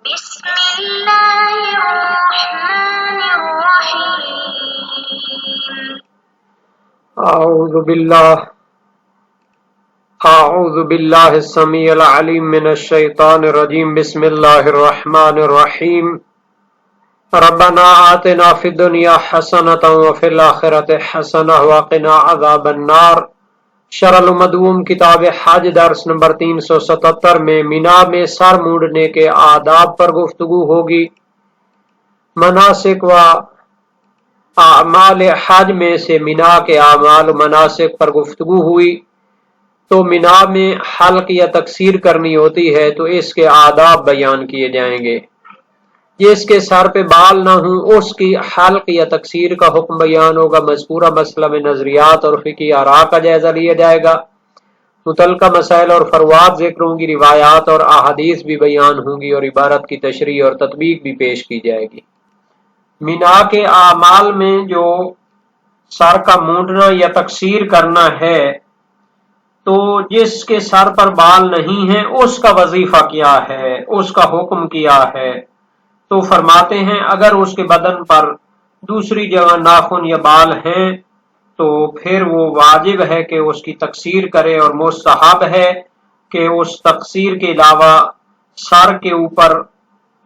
بسم الله الرحمن الرحيم اعوذ باللہ السمیع العلیم من الشیطان الرجیم بسم اللہ الرحمن الرحیم ربنا آتنا فی الدنیا حسنۃ وفی الآخرۃ حسنۃ وقنا عذاب النار۔ شرح المدوم کتاب حج درس نمبر 377 میں مینا میں سر مونڈنے کے آداب پر گفتگو ہوگی۔ مناسک و اعمال حج میں سے مینا کے اعمال و مناسک پر گفتگو ہوئی۔ تو مینا میں حلق یا تقصیر کرنی ہوتی ہے تو اس کے آداب بیان کیے جائیں گے۔ جس کے سر پہ بال نہ ہوں اس کی حلق یا تقصیر کا حکم بیان ہوگا۔ مذکورہ مسئلہ میں نظریات اور فقہی آراء کا جائزہ لیا جائے گا۔ متعلقہ مسائل اور فروعات ذکر ہوں گی، روایات اور احادیث بھی بیان ہوں گی اور عبارت کی تشریح اور تطبیق بھی پیش کی جائے گی۔ مینا کے اعمال میں جو سر کا مونڈنا یا تقصیر کرنا ہے تو جس کے سر پر بال نہیں ہے اس کا وظیفہ کیا ہے، اس کا حکم کیا ہے؟ تو فرماتے ہیں اگر اس کے بدن پر دوسری جگہ ناخن یا بال ہیں تو پھر وہ واجب ہے کہ اس کی تقصیر کرے، اور مستحب ہے کہ اس تقصیر کے علاوہ سر کے اوپر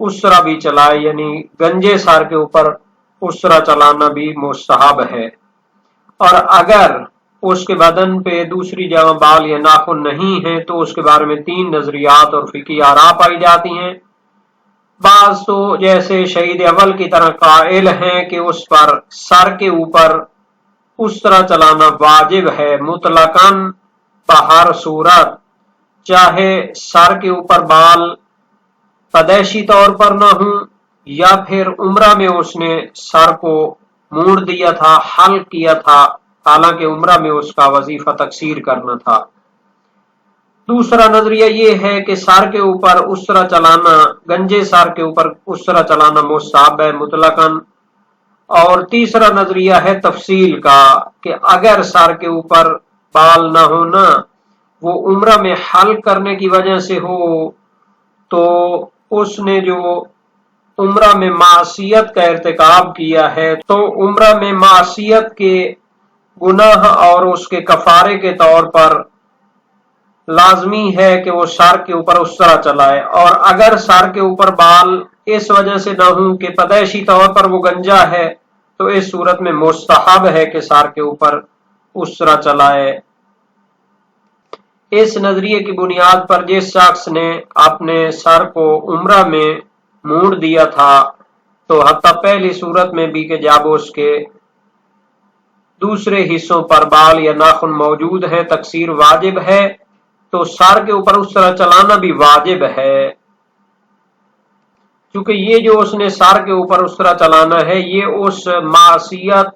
اسرا بھی چلائے، یعنی گنجے سر کے اوپر اسرا چلانا بھی مستحب ہے۔ اور اگر اس کے بدن پہ دوسری جگہ بال یا ناخن نہیں ہیں تو اس کے بارے میں 3 نظریات اور فقہی آراء پائی جاتی ہیں۔ بعض تو جیسے شہید اول کی طرح قائل ہیں کہ اس پر سر کے اوپر اسرا چلانا واجب ہے مطلقاً بہر صورت، چاہے سر کے اوپر بال پیدائشی طور پر نہ ہوں یا پھر عمرہ میں اس نے سر کو مونڈ دیا تھا، حلق کیا تھا، حالانکہ عمرہ میں اس کا وظیفہ تقصیر کرنا تھا۔ دوسرا نظریہ یہ ہے کہ سر کے اوپر اسرا چلانا، گنجے سر کے اوپر اسرا چلانا مستحب ہے مطلقاً۔ اور تیسرا نظریہ ہے تفصیل کا کہ اگر سر کے اوپر بال نہ ہونا وہ عمرہ میں حلق کرنے کی وجہ سے ہو تو اس نے جو عمرہ میں معصیت کا ارتکاب کیا ہے تو عمرہ میں معصیت کے گناہ اور اس کے کفارے کے طور پر لازمی ہے کہ وہ سر کے اوپر اسرا چلائے۔ اور اگر سر کے اوپر بال اس وجہ سے نہ ہوں کہ پیدائشی طور پر وہ گنجا ہے تو اس صورت میں مستحب ہے کہ سر کے اوپر اسرا چلائے۔ اس نظریے کی بنیاد پر جس شخص نے اپنے سر کو عمرہ میں مونڈ دیا تھا تو حتیٰ پہلی صورت میں بھی کہ جب اس کے دوسرے حصوں پر بال یا ناخن موجود ہیں تقصیر واجب ہے، تو سر کے اوپر اسرا چلانا بھی واجب ہے، کیونکہ یہ جو اس نے سر کے اوپر اسرا چلانا ہے یہ اس معصیت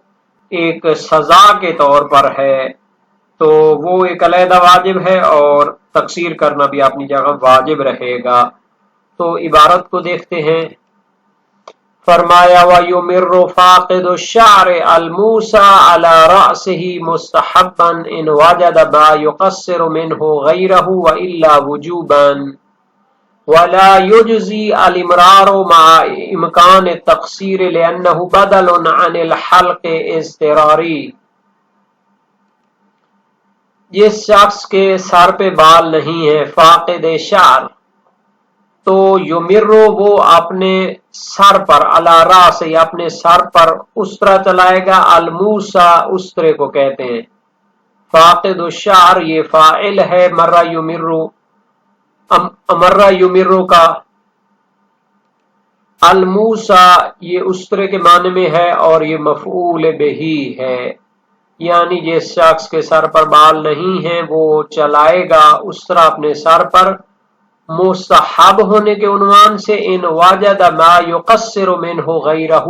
ایک سزا کے طور پر ہے، تو وہ ایک علیحدہ واجب ہے اور تقصیر کرنا بھی اپنی جگہ واجب رہے گا۔ تو عبارت کو دیکھتے ہیں۔ فرمایا وَيُمِرُّ فَاقِدُ الشَّعْرِ الْمُوسَى عَلَى رَأْسِهِ مُسْتَحَبًّا إِنْ وَجَدَ مَا يُقَصِّرُ مِنْهُ غَيْرَهُ وَإِلَّا وُجُوبًا وَلَا يُجْزِي الْإِمْرَارُ مَعَ إِمْكَانِ التَّقْصِيرِ لِأَنَّهُ بَدَلٌ عَنِ الْحَلْقِ اضْطِرَارِي۔ جس شخص کے سر پہ بال نہیں ہے، فاقد شعر، تو یمرو وہ اپنے سر پر علی راس یا اپنے سر پر اسرا چلائے گا۔ الموسا اسرے کو کہتے ہیں۔ فاقد الشعر یہ فاعل ہے مرہ یمرو، امرہ یمرو کا۔ الموسا یہ اسرے کے معنی میں ہے اور یہ مفعول بہی ہے، یعنی جس شخص کے سر پر بال نہیں ہیں وہ چلائے گا اسرا اپنے سر پر مستحب ہونے کے عنوان سے۔ ان وجد ما یقصر منہ غیرہ،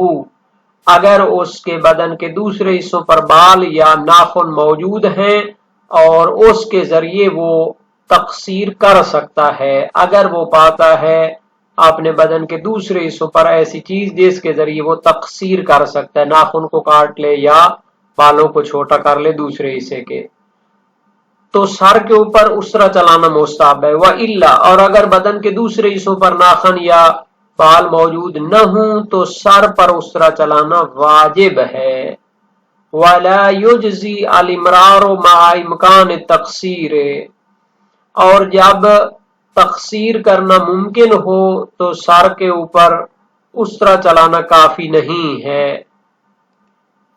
اگر اس کے بدن کے دوسرے حصوں پر بال یا ناخن موجود ہیں اور اس کے ذریعے وہ تقصیر کر سکتا ہے، اگر وہ پاتا ہے اپنے بدن کے دوسرے حصوں پر ایسی چیز جس کے ذریعے وہ تقصیر کر سکتا ہے، ناخن کو کاٹ لے یا بالوں کو چھوٹا کر لے دوسرے حصے کے، تو سر کے اوپر اسرا چلانا مستحب ہے۔ وَإِلَّا، اور اگر بدن کے دوسرے حصوں پر ناخن یا بال موجود نہ ہوں تو سر پر اسرا چلانا واجب ہے۔ وَلَا يُجْزِي الْإِمْرَارُ مَعَ إِمْكَانِ التَّقْصِيرِ، اور جب تقصیر کرنا ممکن ہو تو سر کے اوپر اسرا چلانا کافی نہیں ہے۔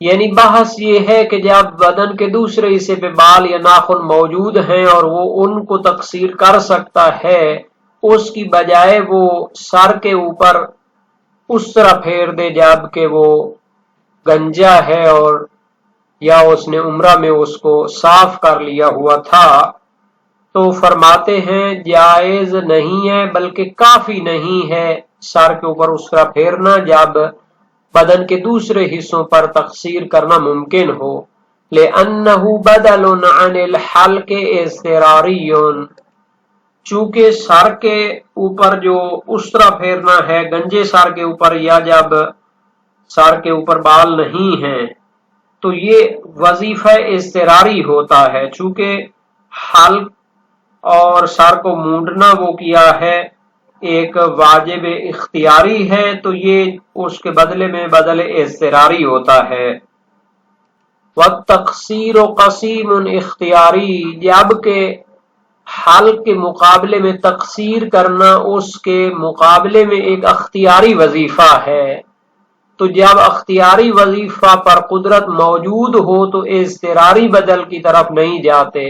یعنی بحث یہ ہے کہ جب بدن کے دوسرے حصے پہ بال یا ناخن موجود ہیں اور وہ ان کو تقصیر کر سکتا ہے، اس کی بجائے وہ سر کے اوپر اسرا پھیر دے جب کہ وہ گنجا ہے اور یا اس نے عمرہ میں اس کو صاف کر لیا ہوا تھا، تو فرماتے ہیں جائز نہیں ہے بلکہ کافی نہیں ہے سر کے اوپر اسرا پھیرنا جب بدن کے دوسرے حصوں پر تقصیر کرنا ممکن ہو، لِأَنَّهُ بَدَلٌ عَنِ الْحَلْقِ اضْطِرَارِيٌّ، چونکہ سر کے اوپر جو اسرا پھیرنا ہے گنجے سر کے اوپر یا جب سر کے اوپر بال نہیں ہیں تو یہ وظیفہ اضطراری ہوتا ہے۔ چونکہ حلق اور سر کو مونڈنا وہ کیا ہے ایک واجب اختیاری ہے، تو یہ اس کے بدلے میں بدل اضطراری ہوتا ہے۔ وَالتَّقْصِيرُ قَسِيمٌ اختیاری، جبکہ حلق کے مقابلے میں تقصیر کرنا اس کے مقابلے میں ایک اختیاری وظیفہ ہے، تو جب اختیاری وظیفہ پر قدرت موجود ہو تو اضطراری بدل کی طرف نہیں جاتے۔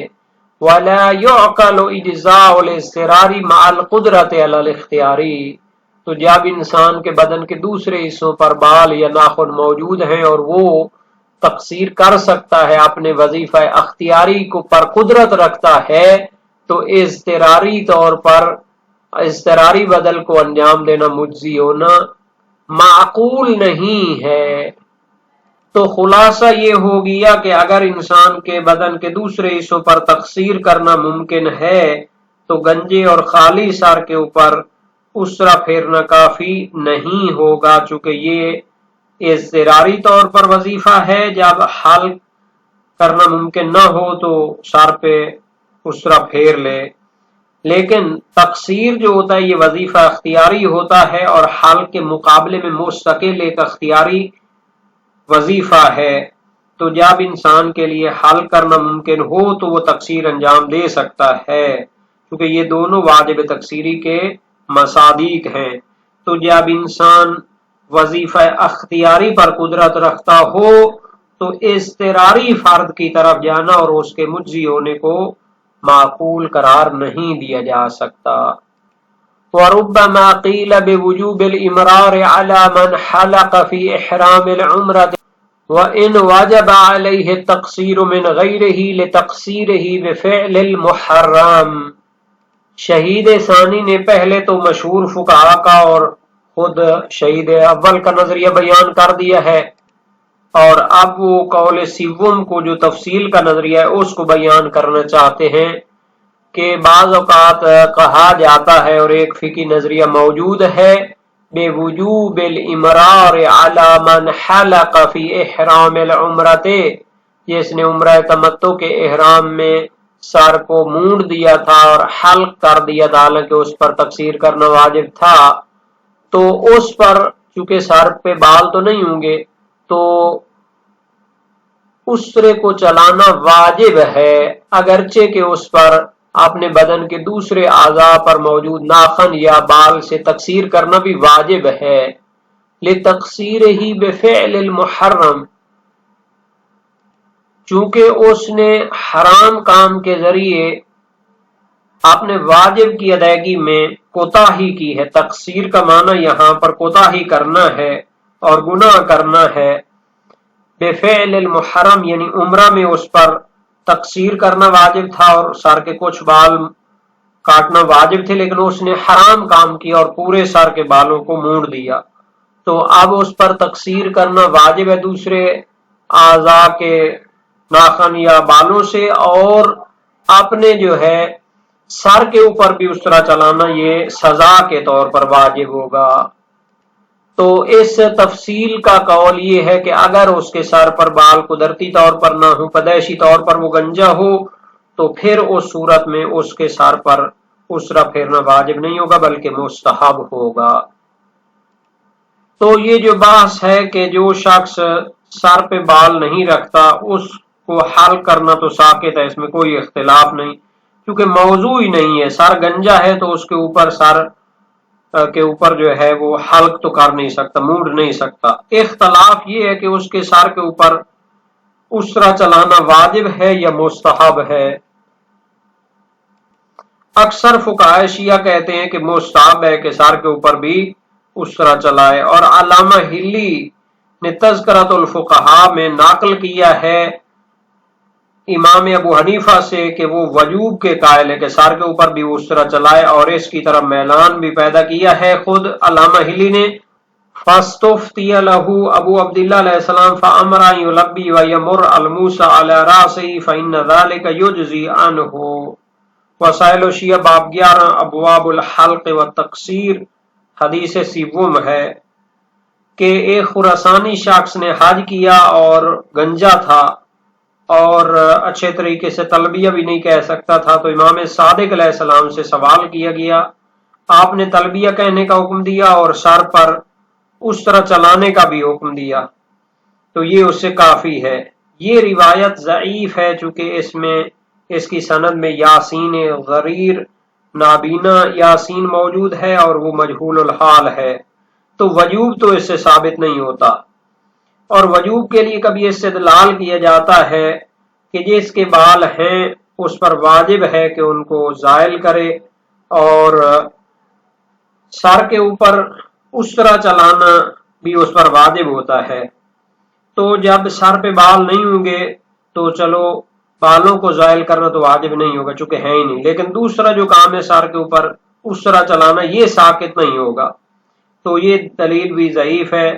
وَلَا يُعْقَلُ إِجْزَاءُ الْاضْطِرَارِ مَعَ الْقُدْرَةِ عَلَى الْاخْتِيَارِ، تو جب انسان کے بدن کے دوسرے حصوں پر بال یا ناخن موجود ہیں اور وہ تقصیر کر سکتا ہے، اپنے وظیفہ اختیاری کو پر قدرت رکھتا ہے، تو اضطراری طور پر اضطراری بدل کو انجام دینا مجزی ہونا معقول نہیں ہے۔ تو خلاصہ یہ ہو گیا کہ اگر انسان کے بدن کے دوسرے حصوں پر تقصیر کرنا ممکن ہے تو گنجے اور خالی سر کے اوپر اسرا پھیرنا کافی نہیں ہوگا، چونکہ یہ اضطراری طور پر وظیفہ ہے۔ جب حلق کرنا ممکن نہ ہو تو سر پہ اسرا پھیر لے، لیکن تقصیر جو ہوتا ہے یہ وظیفہ اختیاری ہوتا ہے اور حلق کے مقابلے میں مستقل ایک اختیاری وظیفہ ہے، تو جب انسان کے لیے حل کرنا ممکن ہو تو وہ تقصیر انجام دے سکتا ہے، کیونکہ یہ دونوں واجب تقصیری کے مصادیق ہیں۔ تو جب انسان وظیفہ اختیاری پر قدرت رکھتا ہو تو اضطراری فرد کی طرف جانا اور اس کے مجزی ہونے کو معقول قرار نہیں دیا جا سکتا۔ وَرُبَّمَا قِيلَ بِوُجُوبِ الْإِمْرَارِ عَلَى مَنْ حَلَقَ فِي إِحْرَامِ الْعُمْرَةِ وَإِنْ وَجَبَ عَلَيْهِ التَّقْصِيرُ مِنْ غَيْرِهِ لِتَقْصِيرِهِ بِفِعْلِ الْمُحَرَّمِ۔ شہید ثانی نے پہلے تو مشہور فقہاء کا اور خود شہید اول کا نظریہ بیان کر دیا ہے، اور اب وہ قول سوم کو جو تفصیل کا نظریہ ہے اس کو بیان کرنا چاہتے ہیں کہ بعض اوقات کہا جاتا ہے اور ایک فقہی نظریہ موجود ہے بے وجوب الامرار علی من حلق فی احرام العمرۃ، جس نے عمرہ تمتع کے احرام میں سر کو مونڈ دیا تھا اور حلق کر دیا تھا، حالانکہ اس پر تقصیر کرنا واجب تھا، تو اس پر چونکہ سر پہ بال تو نہیں ہوں گے تو اسرے کو چلانا واجب ہے، اگرچہ کہ اس پر اپنے بدن کے دوسرے اعضاء پر موجود ناخن یا بال سے تقصیر کرنا بھی واجب ہے۔ لِتَقْصِيرِهِ بِفِعْلِ الْمُحَرَّمِ، چونکہ اس نے حرام کام کے ذریعے اپنے واجب کی ادائیگی میں کوتاہی کی ہے۔ تقصیر کا معنی یہاں پر کوتاہی کرنا ہے اور گناہ کرنا ہے۔ بفعل المحرم یعنی عمرہ میں اس پر تقصیر کرنا واجب تھا اور سر کے کچھ بال کاٹنا واجب تھے، لیکن اس نے حرام کام کیا اور پورے سر کے بالوں کو مونڈ دیا، تو اب اس پر تقصیر کرنا واجب ہے دوسرے اعضاء کے ناخن یا بالوں سے، اور اپنے جو ہے سر کے اوپر بھی اس طرح چلانا یہ سزا کے طور پر واجب ہوگا۔ تو اس تفصیل کا قول یہ ہے کہ اگر اس کے سر پر بال قدرتی طور پر نہ ہو، پیدائشی طور پر وہ گنجا ہو، تو پھر اس صورت میں اس کے سر پر اسرا پھیرنا واجب نہیں ہوگا بلکہ مستحب ہوگا۔ تو یہ جو بحث ہے کہ جو شخص سر پہ بال نہیں رکھتا اس کو حلق کرنا تو ساقط ہے، اس میں کوئی اختلاف نہیں، کیونکہ موضوع ہی نہیں ہے، سر گنجا ہے تو اس کے اوپر سر کے اوپر جو ہے وہ حلق تو کر نہیں سکتا، موڑ نہیں سکتا۔ اختلاف یہ ہے کہ اس کے سر کے اوپر اس طرح چلانا واجب ہے یا مستحب ہے۔ اکثر فقہائے شیعہ کہتے ہیں کہ مستحب ہے کہ سر کے اوپر بھی اس طرح چلائے، اور علامہ ہلی نے تذکرۃ الفقہاء میں نقل کیا ہے امام ابو حنیفہ سے کہ وہ وجوب کے قائل ہے کہ سر کے اوپر بھی اس طرح چلائے، اور اس کی طرف میلان بھی پیدا کیا ہے خود علامہ ہلی نے۔ فاستفتی لہ ابو عبداللہ علیہ السلام فامر ان یلبی ویمر الموسیٰ علی راسہ فإن ذلک یجزی عنہ۔ وسائل الشیعہ باب 11 ابواب الحلق والتقصیر، حدیث سیوم ہے کہ ایک خراسانی شخص نے حج کیا اور گنجا تھا اور اچھے طریقے سے تلبیہ بھی نہیں کہہ سکتا تھا، تو امام صادق علیہ السلام سے سوال کیا گیا، آپ نے تلبیہ کہنے کا حکم دیا اور سر پر اس طرح چلانے کا بھی حکم دیا، تو یہ اس سے کافی ہے۔ یہ روایت ضعیف ہے چونکہ اس کی سند میں یاسین غریر نابینا یاسین موجود ہے اور وہ مجہول الحال ہے، تو وجوب تو اس سے ثابت نہیں ہوتا، اور وجوب کے لیے کبھی استدلال کیا جاتا ہے کہ جس کے بال ہیں اس پر واجب ہے کہ ان کو زائل کرے، اور سر کے اوپر اس طرح چلانا بھی اس پر واجب ہوتا ہے۔ تو جب سر پہ بال نہیں ہوں گے تو چلو بالوں کو زائل کرنا تو واجب نہیں ہوگا چونکہ ہے ہی نہیں، لیکن دوسرا جو کام ہے سر کے اوپر اس طرح چلانا یہ ساقط نہیں ہوگا، تو یہ دلیل بھی ضعیف ہے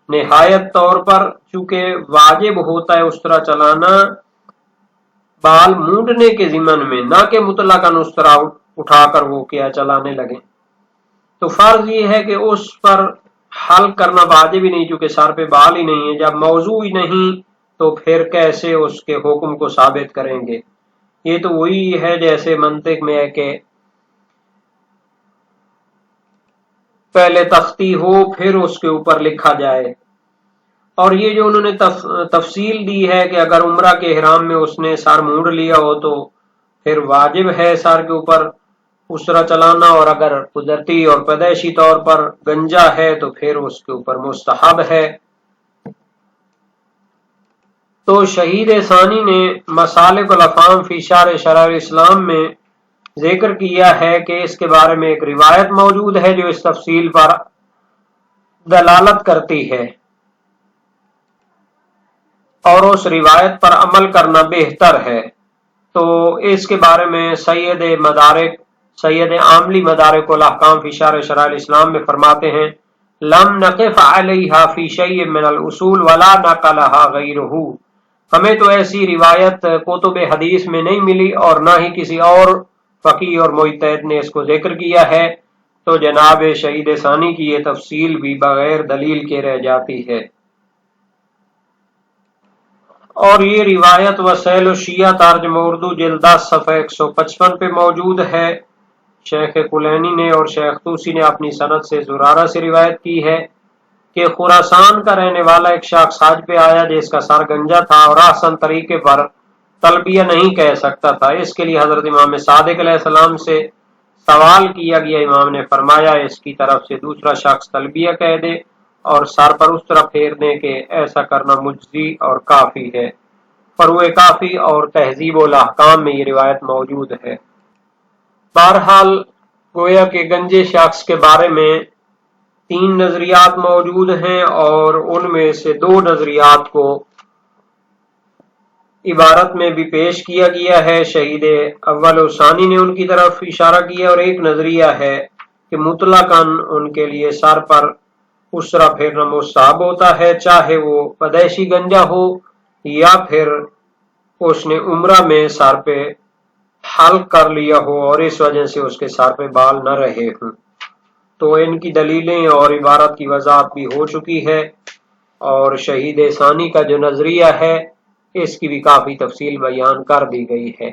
نہایت طور پر، چونکہ واجب ہوتا ہے اس طرح چلانا بال مونڈنے کے ضمن میں، نہ کہ مطلقاً اس طرح اٹھا کر وہ کیا چلانے لگے۔ تو فرض یہ ہے کہ اس پر حلق کرنا واجب ہی نہیں چونکہ سر پہ بال ہی نہیں ہے، جب موضوع ہی نہیں تو پھر کیسے اس کے حکم کو ثابت کریں گے؟ یہ تو وہی ہے جیسے منطق میں ہے کہ پہلے تختی ہو پھر اس کے اوپر لکھا جائے، اور یہ جو انہوں نے تفصیل دی ہے کہ اگر عمرہ کے احرام میں اس نے سر مونڈ لیا ہو تو پھر واجب ہے سر کے اوپر اس طرح چلانا، اور اگر قدرتی اور پیدائشی طور پر گنجا ہے تو پھر اس کے اوپر مستحب ہے۔ تو شہید ثانی نے مسالک الافہام فی شرح شرائع الاسلام میں ذکر کیا ہے کہ اس کے بارے میں ایک روایت موجود ہے جو اس تفصیل پر دلالت کرتی ہے، اور اس روایت پر عمل کرنا بہتر ہے۔ تو اس کے بارے میں سید عاملی مدارک الاحکام فی شرح شرائع الاسلام میں فرماتے ہیں لم نقف علیہا فی شیء من الاصول ولا نقلہا غیرہ، ہمیں تو ایسی روایت کتب حدیث میں نہیں ملی اور نہ ہی کسی اور فقیہ اور مجتہد نے اس کو ذکر کیا ہے، تو جناب شہید ثانی کی یہ تفصیل بھی بغیر دلیل کے رہ جاتی ہے۔ اور یہ روایت وسائل الشیعہ ترجمہ اردو جلد 10 صفحہ 155 پہ موجود ہے۔ شیخ کلینی نے اور شیخ طوسی نے اپنی سند سے زرارہ سے روایت کی ہے کہ خراسان کا رہنے والا ایک شخص حج پہ آیا جس کا سر گنجا تھا اور احسن طریقے پر تلبیہ نہیں کہہ سکتا تھا، اس کے لیے حضرت امام صادق علیہ السلام سے سوال کیا گیا، امام نے فرمایا اس کی طرف سے دوسرا شخص تلبیہ کہہ دے اور سر پر اس طرح پھیر دیں کہ ایسا کرنا مجزی اور کافی ہے۔ فروع کافی اور تہذیب الاحکام میں یہ روایت موجود ہے۔ بہرحال گویا کہ گنجے شخص کے بارے میں 3 نظریات موجود ہیں، اور ان میں سے 2 نظریات کو عبارت میں بھی پیش کیا گیا ہے، شہید اول و ثانی نے ان کی طرف اشارہ کیا، اور ایک نظریہ ہے کہ مطلقاً ان کے لیے سر پر اس طرح پھیرنا مستحب ہوتا ہے، چاہے وہ پیدائشی گنجا ہو یا پھر اس نے عمرہ میں سر پہ حلق کر لیا ہو اور اس وجہ سے اس کے سر پہ بال نہ رہے ہوں۔ تو ان کی دلیلیں اور عبارت کی وضاحت بھی ہو چکی ہے، اور شہید ثانی کا جو نظریہ ہے اس کی بھی کافی تفصیل بیان کر دی گئی ہے۔